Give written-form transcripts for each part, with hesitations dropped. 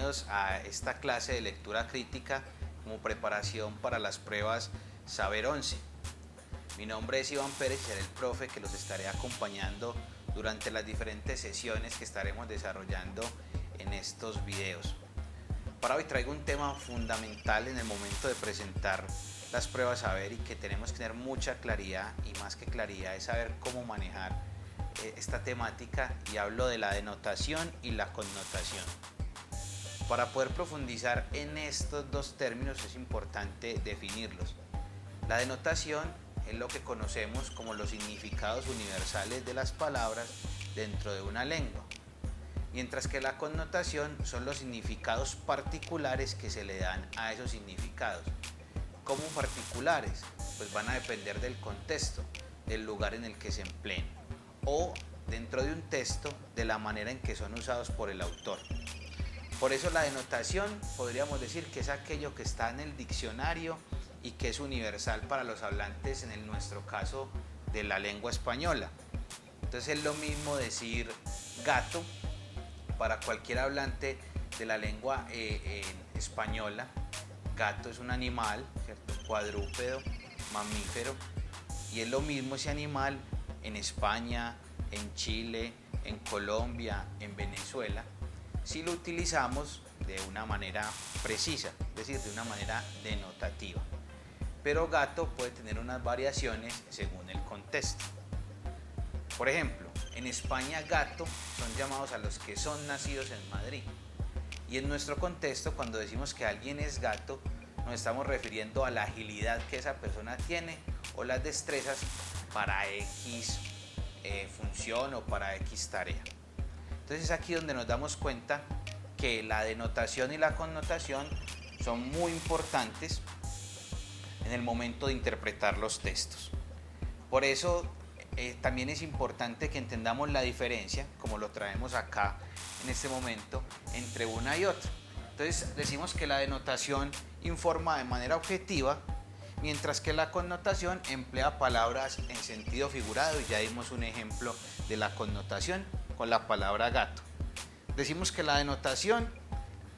bienvenidos a esta clase de lectura crítica como preparación para las pruebas Saber 11. Mi nombre es Iván Pérez y seré el profe que los estaré acompañando durante las diferentes sesiones que estaremos desarrollando en estos videos. Para hoy traigo un tema fundamental en el momento de presentar las pruebas Saber y que tenemos que tener mucha claridad, y más que claridad es saber cómo manejar esta temática, y hablo de la denotación y la connotación. Para poder profundizar en estos dos términos es importante definirlos. La denotación es lo que conocemos como los significados universales de las palabras dentro de una lengua, mientras que la connotación son los significados particulares que se le dan a esos significados. ¿Cómo particulares? Pues van a depender del contexto, del lugar en el que se empleen, o dentro de un texto, de la manera en que son usados por el autor. Por eso la denotación podríamos decir que es aquello que está en el diccionario y que es universal para los hablantes, en nuestro caso, de la lengua española. Entonces es lo mismo decir gato para cualquier hablante de la lengua española. Gato es un animal, ¿cierto? Cuadrúpedo, mamífero, y es lo mismo ese animal en España, en Chile, en Colombia, en Venezuela, si lo utilizamos de una manera precisa, es decir, de una manera denotativa. Pero gato puede tener unas variaciones según el contexto. Por ejemplo, en España gato son llamados a los que son nacidos en Madrid. Y en nuestro contexto, cuando decimos que alguien es gato, nos estamos refiriendo a la agilidad que esa persona tiene o las destrezas para X función o para X tarea. Entonces es aquí donde nos damos cuenta que la denotación y la connotación son muy importantes en el momento de interpretar los textos. Por eso también es importante que entendamos la diferencia, como lo traemos acá en este momento, entre una y otra. Entonces decimos que la denotación informa de manera objetiva, mientras que la connotación emplea palabras en sentido figurado, y ya dimos un ejemplo de la connotación con la palabra gato. Decimos que la denotación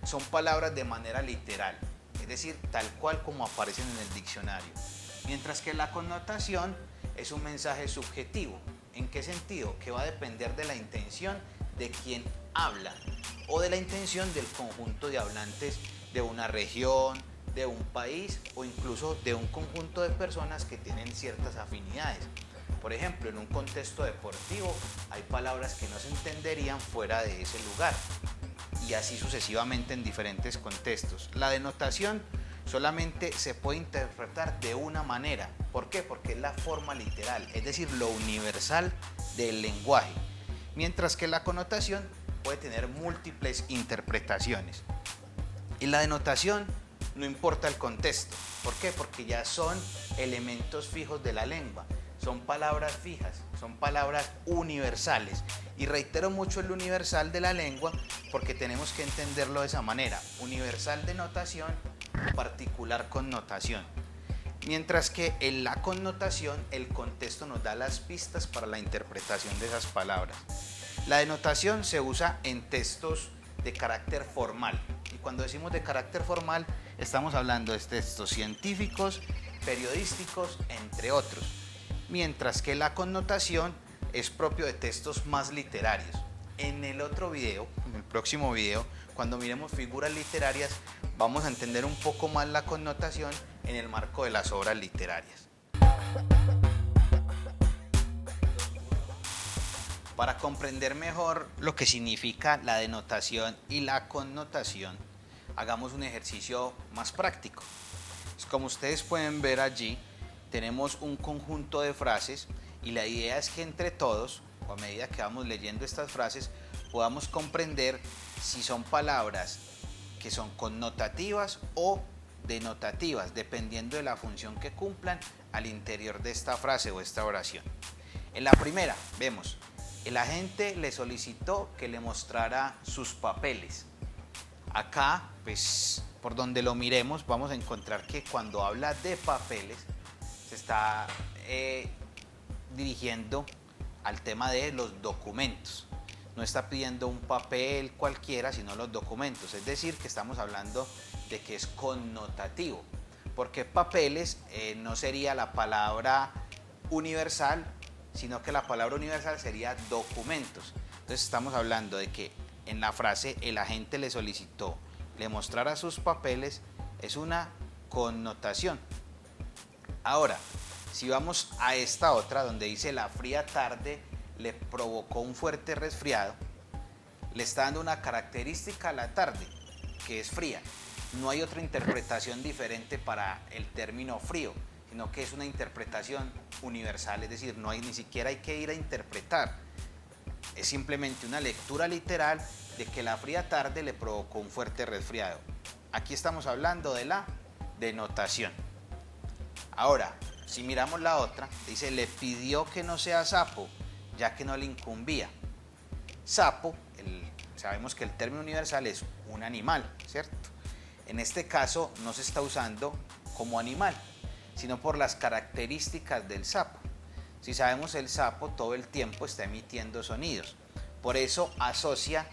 son palabras de manera literal, es decir, tal cual como aparecen en el diccionario, mientras que la connotación es un mensaje subjetivo. ¿En qué sentido? Que va a depender de la intención de quien habla o de la intención del conjunto de hablantes de una región, de un país o incluso de un conjunto de personas que tienen ciertas afinidades. Por ejemplo, en un contexto deportivo hay palabras que no se entenderían fuera de ese lugar, y así sucesivamente en diferentes contextos. La denotación solamente se puede interpretar de una manera. ¿Por qué? Porque es la forma literal, es decir, lo universal del lenguaje, mientras que la connotación puede tener múltiples interpretaciones. Y la denotación no importa el contexto. ¿Por qué? Porque ya son elementos fijos de la lengua, son palabras fijas, son palabras universales. Y reitero mucho el universal de la lengua porque tenemos que entenderlo de esa manera: universal denotación, particular connotación. Mientras que en la connotación el contexto nos da las pistas para la interpretación de esas palabras. La denotación se usa en textos de carácter formal, y cuando decimos de carácter formal estamos hablando de textos científicos, periodísticos, entre otros, mientras que la connotación es propio de textos más literarios. En el otro video, en el próximo video, cuando miremos figuras literarias, vamos a entender un poco más la connotación en el marco de las obras literarias. Para comprender mejor lo que significa la denotación y la connotación, hagamos un ejercicio más práctico. Como ustedes pueden ver allí, tenemos un conjunto de frases, y la idea es que entre todos, o a medida que vamos leyendo estas frases, podamos comprender si son palabras que son connotativas o denotativas, dependiendo de la función que cumplan al interior de esta frase o esta oración. En la primera, vemos: el agente le solicitó que le mostrara sus papeles. Acá, pues, por donde lo miremos, vamos a encontrar que cuando habla de papeles se está dirigiendo al tema de los documentos. no está pidiendo un papel cualquiera, sino los documentos. Es decir, que estamos hablando de que es connotativo, porque papeles no sería la palabra universal, sino que la palabra universal sería documentos. Entonces estamos hablando de que en la frase el agente le solicitó le mostrara sus papeles, es una connotación. Ahora, si vamos a esta otra donde dice la fría tarde le provocó un fuerte resfriado, le está dando una característica a la tarde, que es fría. No hay otra interpretación diferente para el término frío, sino que es una interpretación universal, es decir, no hay, ni siquiera hay que ir a interpretar. Es simplemente una lectura literal de que la fría tarde le provocó un fuerte resfriado. Aquí estamos hablando de la denotación. Ahora, si miramos la otra, dice, le pidió que no sea sapo, ya que no le incumbía. Sapo, sabemos que el término universal es un animal, ¿cierto? En este caso no se está usando como animal, sino por las características del sapo. Si sabemos, el sapo todo el tiempo está emitiendo sonidos. Por eso asocia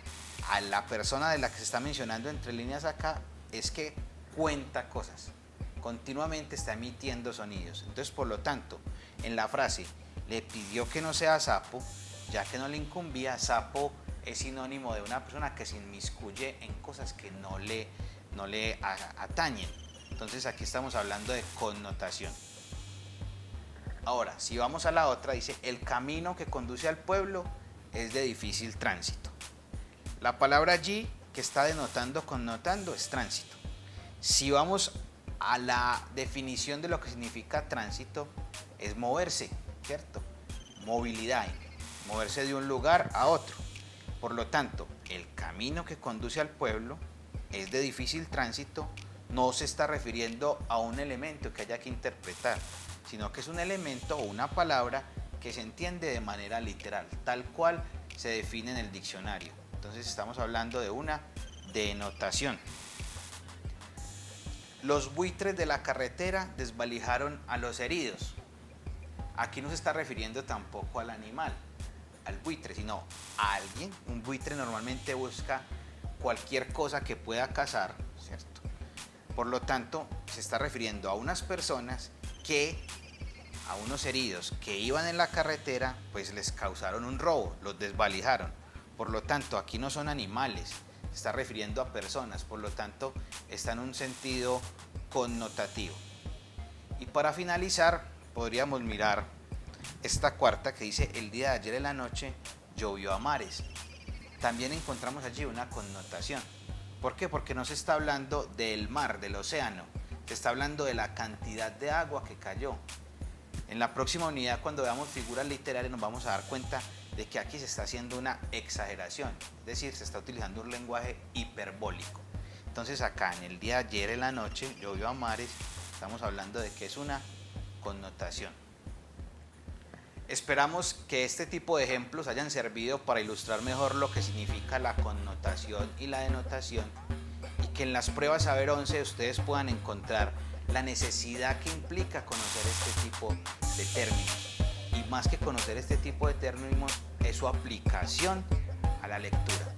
a la persona de la que se está mencionando entre líneas acá, es que cuenta cosas. Continuamente está emitiendo sonidos. Entonces, por lo tanto, en la frase le pidió que no sea sapo, ya que no le incumbía, sapo es sinónimo de una persona que se inmiscuye en cosas que no le atañen. Entonces aquí estamos hablando de connotación. Ahora, si vamos a la otra, dice, el camino que conduce al pueblo es de difícil tránsito. La palabra allí que está denotando, connotando, es tránsito. Si vamos a la definición de lo que significa tránsito, es moverse, ¿cierto? Movilidad, moverse de un lugar a otro. Por lo tanto, el camino que conduce al pueblo es de difícil tránsito, no se está refiriendo a un elemento que haya que interpretar, sino que es un elemento o una palabra que se entiende de manera literal, tal cual se define en el diccionario. Entonces estamos hablando de una denotación. Los buitres de la carretera desvalijaron a los heridos. Aquí no se está refiriendo tampoco al animal, al buitre, sino a alguien. Un buitre normalmente busca cualquier cosa que pueda cazar, ¿cierto? Por lo tanto, se está refiriendo a unas personas que, a unos heridos que iban en la carretera, pues les causaron un robo, los desvalijaron. Por lo tanto, aquí no son animales, se está refiriendo a personas, por lo tanto, está en un sentido connotativo. Y para finalizar, podríamos mirar esta cuarta que dice, el día de ayer en la noche llovió a mares. También encontramos allí una connotación. ¿Por qué? Porque no se está hablando del mar, del océano, se está hablando de la cantidad de agua que cayó. En la próxima unidad, cuando veamos figuras literarias, nos vamos a dar cuenta de que aquí se está haciendo una exageración, es decir, se está utilizando un lenguaje hiperbólico. Entonces acá, en el día de ayer en la noche llovió a mares, estamos hablando de que es una connotación. Esperamos que este tipo de ejemplos hayan servido para ilustrar mejor lo que significa la connotación y la denotación, y que en las pruebas Saber 11 ustedes puedan encontrar la necesidad que implica conocer este tipo de términos. Y más que conocer este tipo de términos, es su aplicación a la lectura.